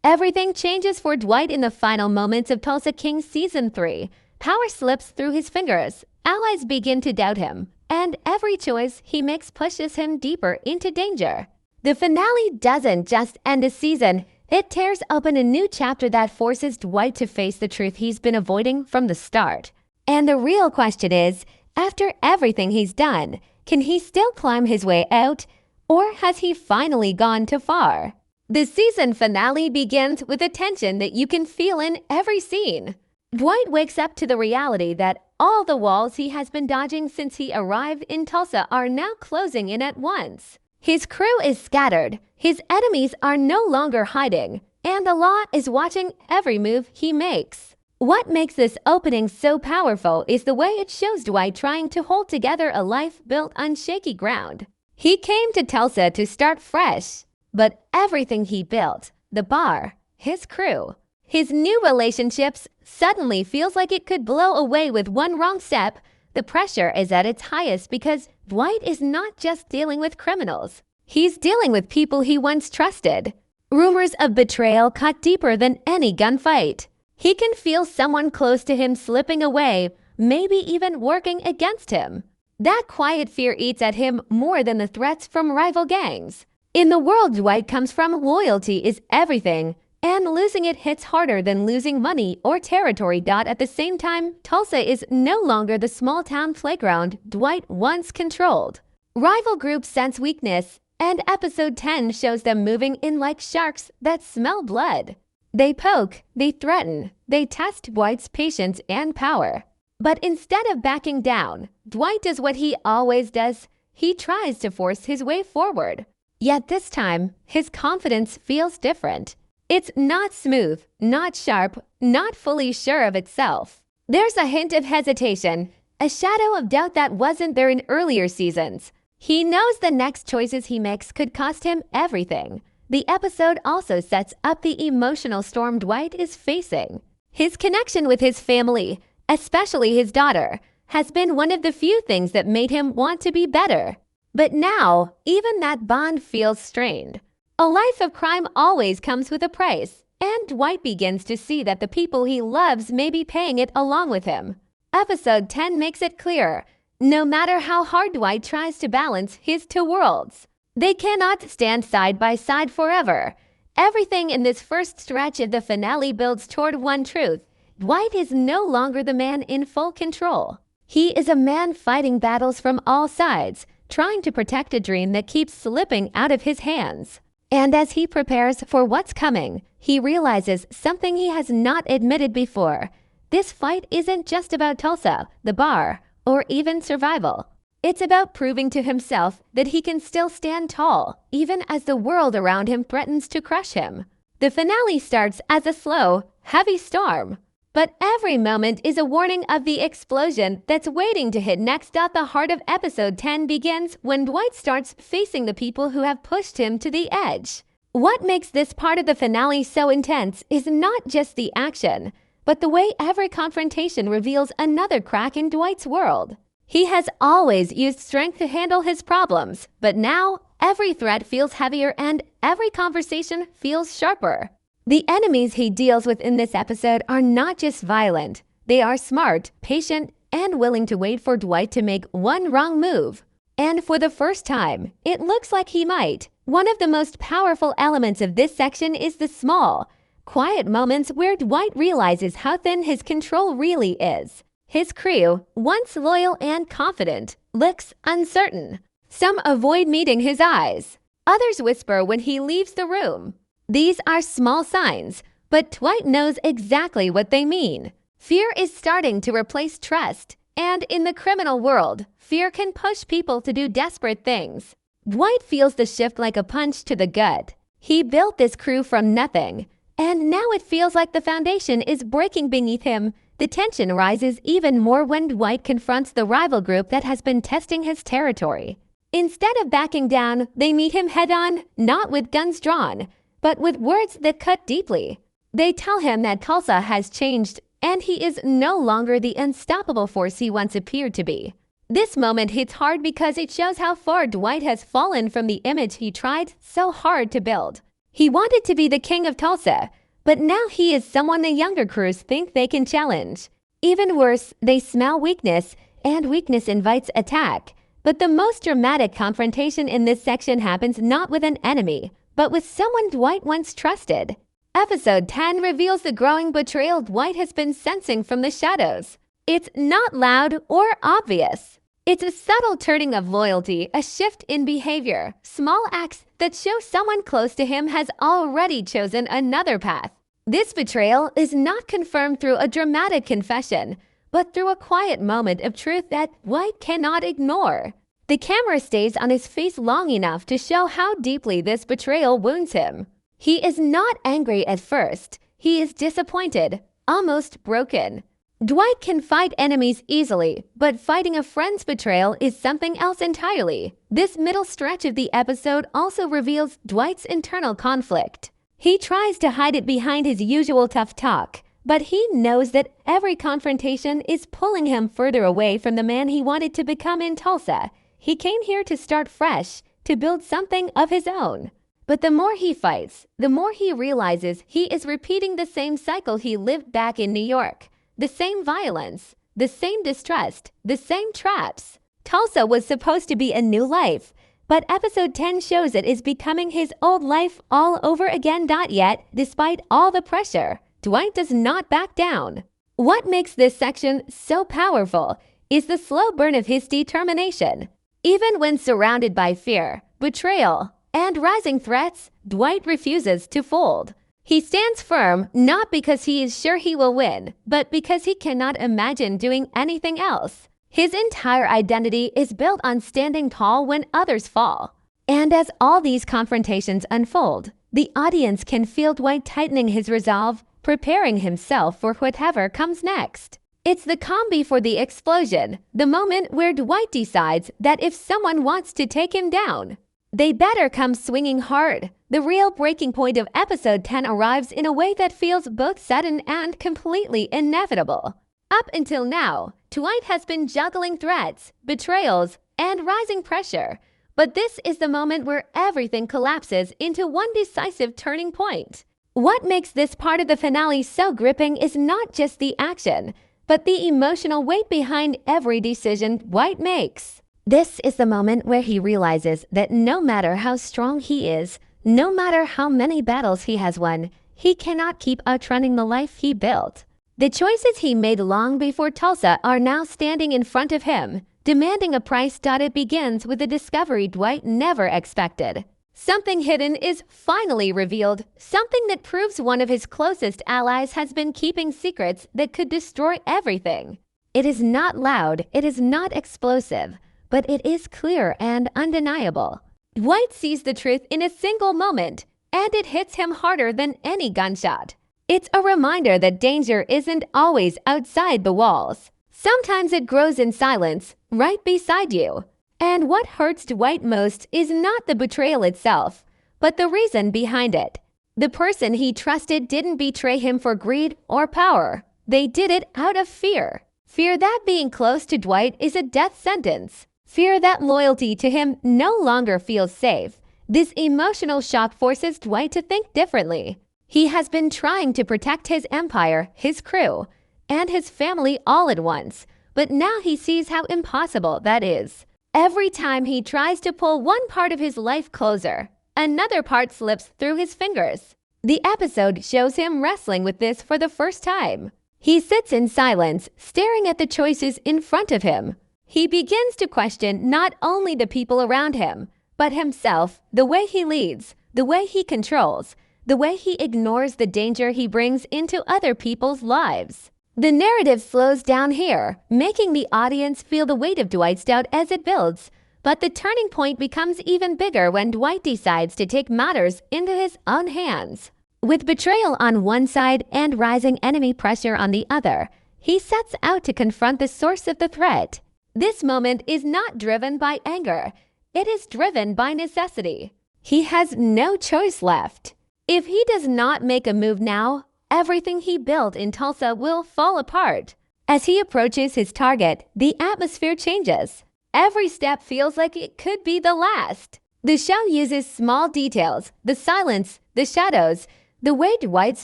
Everything changes for Dwight in the final moments of Tulsa King Season 3. Power slips through his fingers, allies begin to doubt him, and every choice he makes pushes him deeper into danger. The finale doesn't just end a season, it tears open a new chapter that forces Dwight to face the truth he's been avoiding from the start. And the real question is, after everything he's done, can he still climb his way out, or has he finally gone too far? The season finale begins with a tension that you can feel in every scene. Dwight wakes up to the reality that all the walls he has been dodging since he arrived in Tulsa are now closing in at once. His crew is scattered, his enemies are no longer hiding, and the law is watching every move he makes. What makes this opening so powerful is the way it shows Dwight trying to hold together a life built on shaky ground. He came to Tulsa to start fresh, but everything he built, the bar, his crew, his new relationships, suddenly feels like it could blow away with one wrong step. The pressure is at its highest because Dwight is not just dealing with criminals. He's dealing with people he once trusted. Rumors of betrayal cut deeper than any gunfight. He can feel someone close to him slipping away, maybe even working against him. That quiet fear eats at him more than the threats from rival gangs. In the world Dwight comes from, loyalty is everything, and losing it hits harder than losing money or territory. At the same time, Tulsa is no longer the small-town playground Dwight once controlled. Rival groups sense weakness, and episode 10 shows them moving in like sharks that smell blood. They poke, they threaten, they test Dwight's patience and power. But instead of backing down, Dwight does what he always does. He tries to force his way forward. Yet this time, his confidence feels different. It's not smooth, not sharp, not fully sure of itself. There's a hint of hesitation, a shadow of doubt that wasn't there in earlier seasons. He knows the next choices he makes could cost him everything. The episode also sets up the emotional storm Dwight is facing. His connection with his family, especially his daughter, has been one of the few things that made him want to be better. But now, even that bond feels strained. A life of crime always comes with a price, and Dwight begins to see that the people he loves may be paying it along with him. Episode 10 makes it clear, no matter how hard Dwight tries to balance his two worlds, they cannot stand side by side forever. Everything in this first stretch of the finale builds toward one truth. Dwight is no longer the man in full control. He is a man fighting battles from all sides, trying to protect a dream that keeps slipping out of his hands. And as he prepares for what's coming, he realizes something he has not admitted before. This fight isn't just about Tulsa, the bar, or even survival. It's about proving to himself that he can still stand tall, even as the world around him threatens to crush him. The finale starts as a slow, heavy storm, but every moment is a warning of the explosion that's waiting to hit next. The heart of episode 10 begins when Dwight starts facing the people who have pushed him to the edge. What makes this part of the finale so intense is not just the action, but the way every confrontation reveals another crack in Dwight's world. He has always used strength to handle his problems, but now every threat feels heavier and every conversation feels sharper. The enemies he deals with in this episode are not just violent. They are smart, patient, and willing to wait for Dwight to make one wrong move. And for the first time, it looks like he might. One of the most powerful elements of this section is the small, quiet moments where Dwight realizes how thin his control really is. His crew, once loyal and confident, looks uncertain. Some avoid meeting his eyes. Others whisper when he leaves the room. These are small signs, but Dwight knows exactly what they mean. Fear is starting to replace trust, and in the criminal world, fear can push people to do desperate things. Dwight feels the shift like a punch to the gut. He built this crew from nothing, and now it feels like the foundation is breaking beneath him. The tension rises even more when Dwight confronts the rival group that has been testing his territory. Instead of backing down, they meet him head-on, not with guns drawn, but with words that cut deeply. They tell him that Tulsa has changed, and he is no longer the unstoppable force he once appeared to be. This moment hits hard because it shows how far Dwight has fallen from the image he tried so hard to build. He wanted to be the king of Tulsa, but now he is someone the younger crews think they can challenge. Even worse, they smell weakness, and weakness invites attack. But the most dramatic confrontation in this section happens not with an enemy, but with someone Dwight once trusted. Episode 10 reveals the growing betrayal Dwight has been sensing from the shadows. It's not loud or obvious. It's a subtle turning of loyalty, a shift in behavior, small acts that show someone close to him has already chosen another path. This betrayal is not confirmed through a dramatic confession, but through a quiet moment of truth that Dwight cannot ignore. The camera stays on his face long enough to show how deeply this betrayal wounds him. He is not angry at first. He is disappointed, almost broken. Dwight can fight enemies easily, but fighting a friend's betrayal is something else entirely. This middle stretch of the episode also reveals Dwight's internal conflict. He tries to hide it behind his usual tough talk, but he knows that every confrontation is pulling him further away from the man he wanted to become in Tulsa. He came here to start fresh, to build something of his own. But the more he fights, the more he realizes he is repeating the same cycle he lived back in New York. The same violence, the same distrust, the same traps. Tulsa was supposed to be a new life, but episode 10 shows it is becoming his old life all over again. Yet, despite all the pressure, Dwight does not back down. What makes this section so powerful is the slow burn of his determination. Even when surrounded by fear, betrayal, and rising threats, Dwight refuses to fold. He stands firm not because he is sure he will win, but because he cannot imagine doing anything else. His entire identity is built on standing tall when others fall. And as all these confrontations unfold, the audience can feel Dwight tightening his resolve, preparing himself for whatever comes next. It's the calm before the explosion, the moment where Dwight decides that if someone wants to take him down, they better come swinging hard. The real breaking point of episode 10 arrives in a way that feels both sudden and completely inevitable. Up until now, Dwight has been juggling threats, betrayals, and rising pressure. But this is the moment where everything collapses into one decisive turning point. What makes this part of the finale so gripping is not just the action, but the emotional weight behind every decision Dwight makes. This is the moment where he realizes that no matter how strong he is, no matter how many battles he has won, he cannot keep outrunning the life he built. The choices he made long before Tulsa are now standing in front of him, demanding a price. It begins with a discovery Dwight never expected. Something hidden is finally revealed, something that proves one of his closest allies has been keeping secrets that could destroy everything. It is not loud, it is not explosive, but it is clear and undeniable. Dwight sees the truth in a single moment, and it hits him harder than any gunshot. It's a reminder that danger isn't always outside the walls. Sometimes it grows in silence, right beside you. And what hurts Dwight most is not the betrayal itself, but the reason behind it. The person he trusted didn't betray him for greed or power. They did it out of fear. Fear that being close to Dwight is a death sentence. Fear that loyalty to him no longer feels safe. This emotional shock forces Dwight to think differently. He has been trying to protect his empire, his crew, and his family all at once, but now he sees how impossible that is. Every time he tries to pull one part of his life closer, another part slips through his fingers. The episode shows him wrestling with this for the first time. He sits in silence, staring at the choices in front of him. He begins to question not only the people around him, but himself, the way he leads, the way he controls, the way he ignores the danger he brings into other people's lives. The narrative slows down here, making the audience feel the weight of Dwight's doubt as it builds. But the turning point becomes even bigger when Dwight decides to take matters into his own hands. With betrayal on one side and rising enemy pressure on the other, he sets out to confront the source of the threat. This moment is not driven by anger. It is driven by necessity. He has no choice left. If he does not make a move now, everything he built in Tulsa will fall apart. As he approaches his target, the atmosphere changes. Every step feels like it could be the last. The show uses small details, the silence, the shadows, the way Dwight's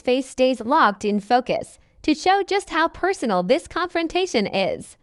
face stays locked in focus to show just how personal this confrontation is.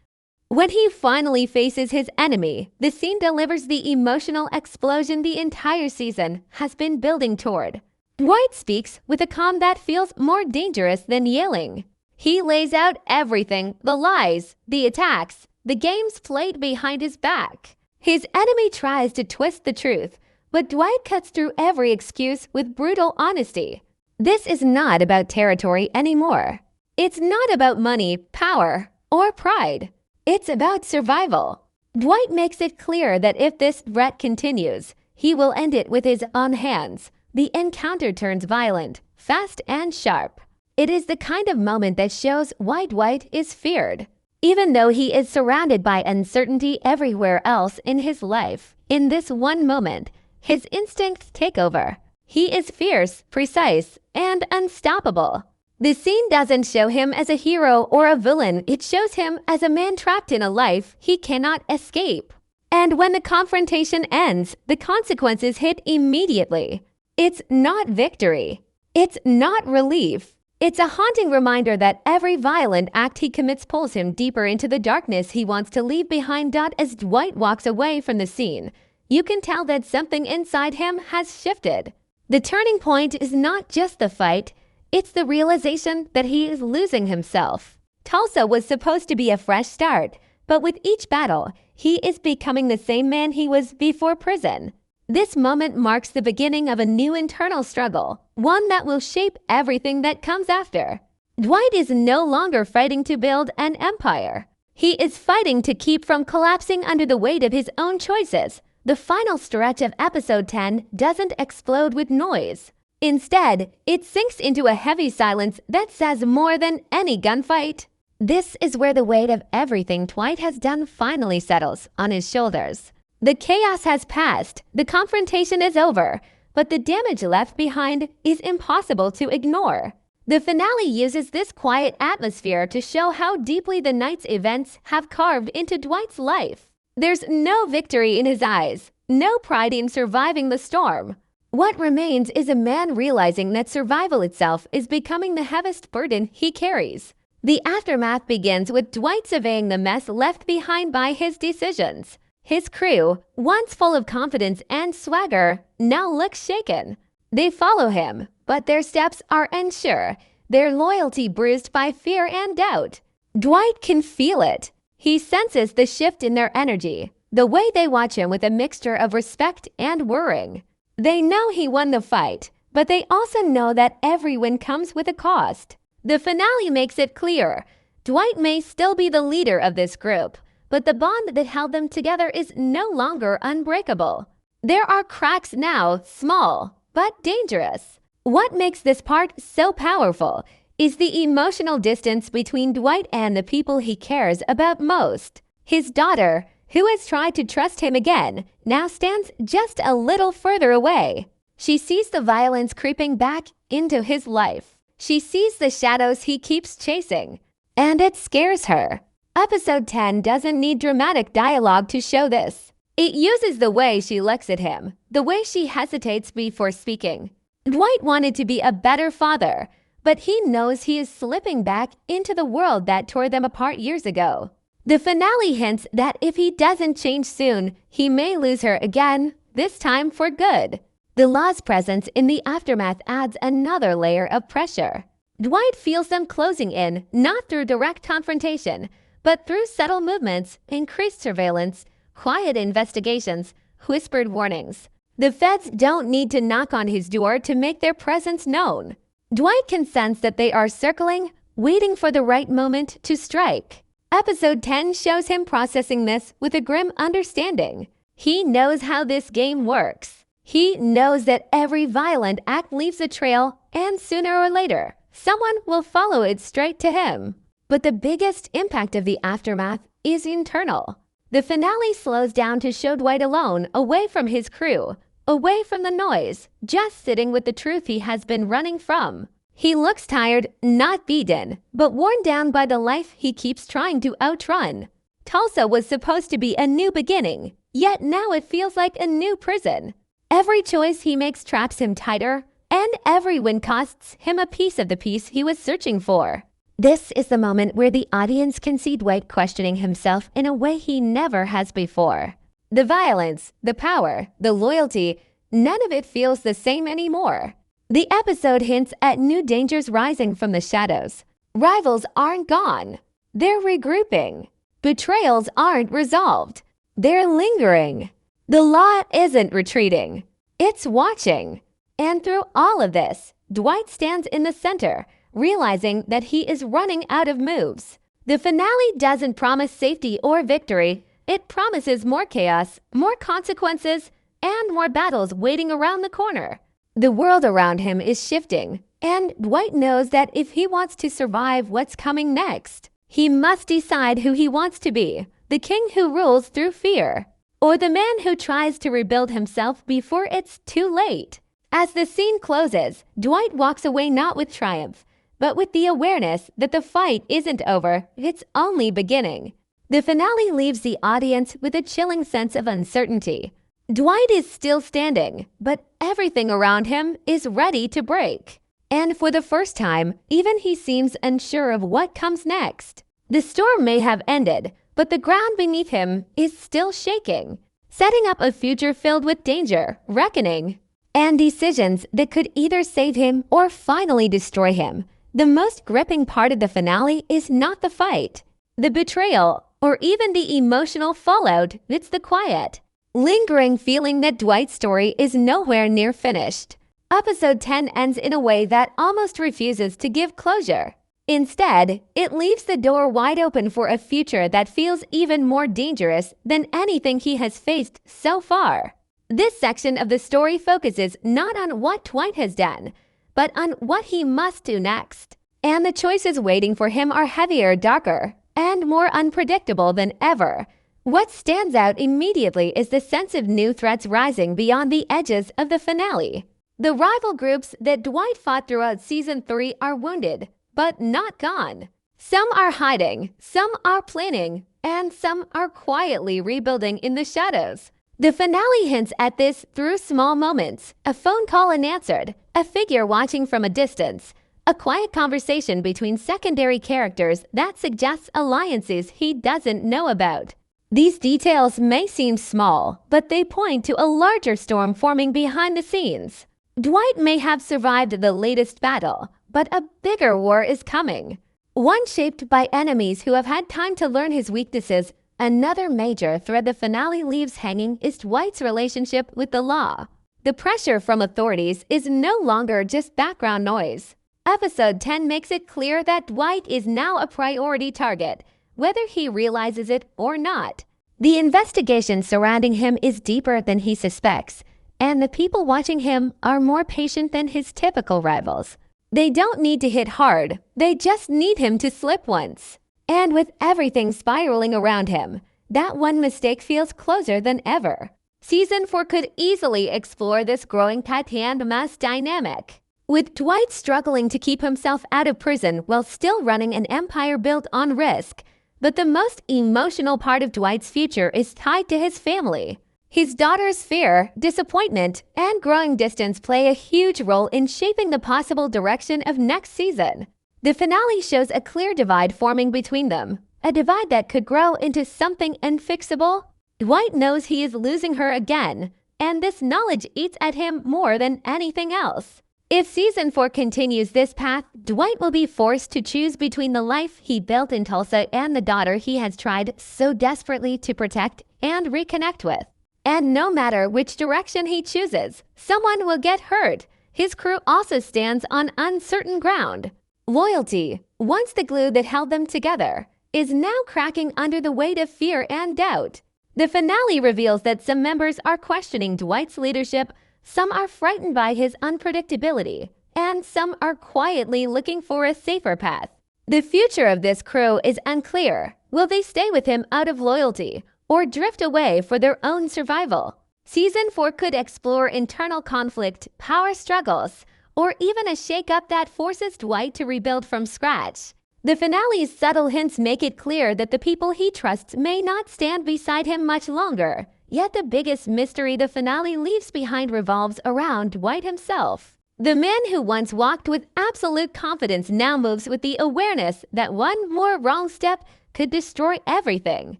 When he finally faces his enemy, the scene delivers the emotional explosion the entire season has been building toward. Dwight speaks with a calm that feels more dangerous than yelling. He lays out everything, the lies, the attacks, the games played behind his back. His enemy tries to twist the truth, but Dwight cuts through every excuse with brutal honesty. This is not about territory anymore. It's not about money, power, or pride. It's about survival. Dwight makes it clear that if this threat continues, he will end it with his own hands. The encounter turns violent, fast, and sharp. It is the kind of moment that shows why Dwight is feared. Even though he is surrounded by uncertainty everywhere else in his life, in this one moment, his instincts take over. He is fierce, precise, and unstoppable. The scene doesn't show him as a hero or a villain. It shows him as a man trapped in a life he cannot escape. And when the confrontation ends, the consequences hit immediately. It's not victory. It's not relief. It's a haunting reminder that every violent act he commits pulls him deeper into the darkness he wants to leave behind. As Dwight walks away from the scene, you can tell that something inside him has shifted. The turning point is not just the fight, it's the realization that he is losing himself. Tulsa was supposed to be a fresh start, but with each battle, he is becoming the same man he was before prison. This moment marks the beginning of a new internal struggle, one that will shape everything that comes after. Dwight is no longer fighting to build an empire. He is fighting to keep from collapsing under the weight of his own choices. The final stretch of episode 10 doesn't explode with noise. Instead, it sinks into a heavy silence that says more than any gunfight. This is where the weight of everything Dwight has done finally settles on his shoulders. The chaos has passed, the confrontation is over, but the damage left behind is impossible to ignore. The finale uses this quiet atmosphere to show how deeply the night's events have carved into Dwight's life. There's no victory in his eyes, no pride in surviving the storm. What remains is a man realizing that survival itself is becoming the heaviest burden he carries. The aftermath begins with Dwight surveying the mess left behind by his decisions. His crew, once full of confidence and swagger, now looks shaken. They follow him, but their steps are unsure, their loyalty bruised by fear and doubt. Dwight can feel it. He senses the shift in their energy, the way they watch him with a mixture of respect and worrying. They know he won the fight, but they also know that every win comes with a cost. The finale makes it clear. Dwight may still be the leader of this group, but the bond that held them together is no longer unbreakable. There are cracks now, small, but dangerous. What makes this part so powerful is the emotional distance between Dwight and the people he cares about most. His daughter, who has tried to trust him again, now stands just a little further away. She sees the violence creeping back into his life. She sees the shadows he keeps chasing, and it scares her. Episode 10 doesn't need dramatic dialogue to show this. It uses the way she looks at him, the way she hesitates before speaking. Dwight wanted to be a better father, but he knows he is slipping back into the world that tore them apart years ago. The finale hints that if he doesn't change soon, he may lose her again, this time for good. The law's presence in the aftermath adds another layer of pressure. Dwight feels them closing in, not through direct confrontation, but through subtle movements, increased surveillance, quiet investigations, whispered warnings. The feds don't need to knock on his door to make their presence known. Dwight can sense that they are circling, waiting for the right moment to strike. Episode 10 shows him processing this with a grim understanding. He knows how this game works. He knows that every violent act leaves a trail, and sooner or later, someone will follow it straight to him. But the biggest impact of the aftermath is internal. The finale slows down to show Dwight alone, away from his crew, away from the noise, just sitting with the truth he has been running from. He looks tired, not beaten, but worn down by the life he keeps trying to outrun. Tulsa was supposed to be a new beginning, yet now it feels like a new prison. Every choice he makes traps him tighter, and every win costs him a piece of the peace he was searching for. This is the moment where the audience can see Dwight questioning himself in a way he never has before. The violence, the power, the loyalty, none of it feels the same anymore. The episode hints at new dangers rising from the shadows. Rivals aren't gone. They're regrouping. Betrayals aren't resolved. They're lingering. The law isn't retreating. It's watching. And through all of this, Dwight stands in the center, realizing that he is running out of moves. The finale doesn't promise safety or victory. It promises more chaos, more consequences, and more battles waiting around the corner. The world around him is shifting, and Dwight knows that if he wants to survive what's coming next, he must decide who he wants to be, the king who rules through fear, or the man who tries to rebuild himself before it's too late. As the scene closes, Dwight walks away not with triumph, but with the awareness that the fight isn't over, it's only beginning. The finale leaves the audience with a chilling sense of uncertainty. Dwight is still standing, but everything around him is ready to break. And for the first time, even he seems unsure of what comes next. The storm may have ended, but the ground beneath him is still shaking, setting up a future filled with danger, reckoning, and decisions that could either save him or finally destroy him. The most gripping part of the finale is not the fight, the betrayal, or even the emotional fallout. It's the quiet, lingering feeling that Dwight's story is nowhere near finished. Episode 10 ends in a way that almost refuses to give closure. Instead, it leaves the door wide open for a future that feels even more dangerous than anything he has faced so far. This section of the story focuses not on what Dwight has done, but on what he must do next. And the choices waiting for him are heavier, darker, and more unpredictable than ever. What stands out immediately is the sense of new threats rising beyond the edges of the finale. The rival groups that Dwight fought throughout Season 3 are wounded, but not gone. Some are hiding, some are planning, and some are quietly rebuilding in the shadows. The finale hints at this through small moments: a phone call unanswered, a figure watching from a distance, a quiet conversation between secondary characters that suggests alliances he doesn't know about. These details may seem small, but they point to a larger storm forming behind the scenes. Dwight may have survived the latest battle, but a bigger war is coming. One shaped by enemies who have had time to learn his weaknesses. Another major thread the finale leaves hanging is Dwight's relationship with the law. The pressure from authorities is no longer just background noise. Episode 10 makes it clear that Dwight is now a priority target, whether he realizes it or not. The investigation surrounding him is deeper than he suspects, and the people watching him are more patient than his typical rivals. They don't need to hit hard, they just need him to slip once. And with everything spiraling around him, that one mistake feels closer than ever. Season 4 could easily explore this growing cat-and-mouse dynamic, with Dwight struggling to keep himself out of prison while still running an empire built on risk. But the most emotional part of Dwight's future is tied to his family. His daughter's fear, disappointment, and growing distance play a huge role in shaping the possible direction of next season. The finale shows a clear divide forming between them, a divide that could grow into something unfixable. Dwight knows he is losing her again, and this knowledge eats at him more than anything else. If Season 4 continues this path, Dwight will be forced to choose between the life he built in Tulsa and the daughter he has tried so desperately to protect and reconnect with. And no matter which direction he chooses, someone will get hurt. His crew also stands on uncertain ground. Loyalty, once the glue that held them together, is now cracking under the weight of fear and doubt. The finale reveals that some members are questioning Dwight's leadership, some are frightened by his unpredictability, and some are quietly looking for a safer path. The future of this crew is unclear. Will they stay with him out of loyalty, or drift away for their own survival? Season 4 could explore internal conflict, power struggles, or even a shake-up that forces Dwight to rebuild from scratch. The finale's subtle hints make it clear that the people he trusts may not stand beside him much longer. Yet the biggest mystery the finale leaves behind revolves around Dwight himself. The man who once walked with absolute confidence now moves with the awareness that one more wrong step could destroy everything.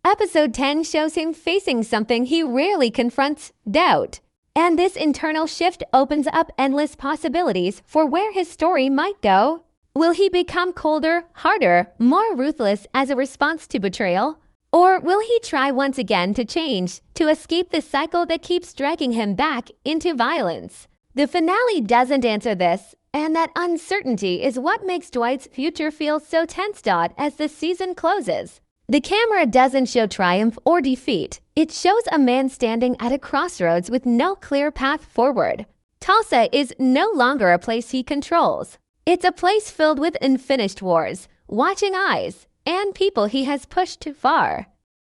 Episode 10 shows him facing something he rarely confronts: doubt. And this internal shift opens up endless possibilities for where his story might go. Will he become colder, harder, more ruthless as a response to betrayal? Or will he try once again to change, to escape the cycle that keeps dragging him back into violence? The finale doesn't answer this, and that uncertainty is what makes Dwight's future feel so tense as the season closes. The camera doesn't show triumph or defeat. It shows a man standing at a crossroads with no clear path forward. Tulsa is no longer a place he controls. It's a place filled with unfinished wars, watching eyes, and people he has pushed too far.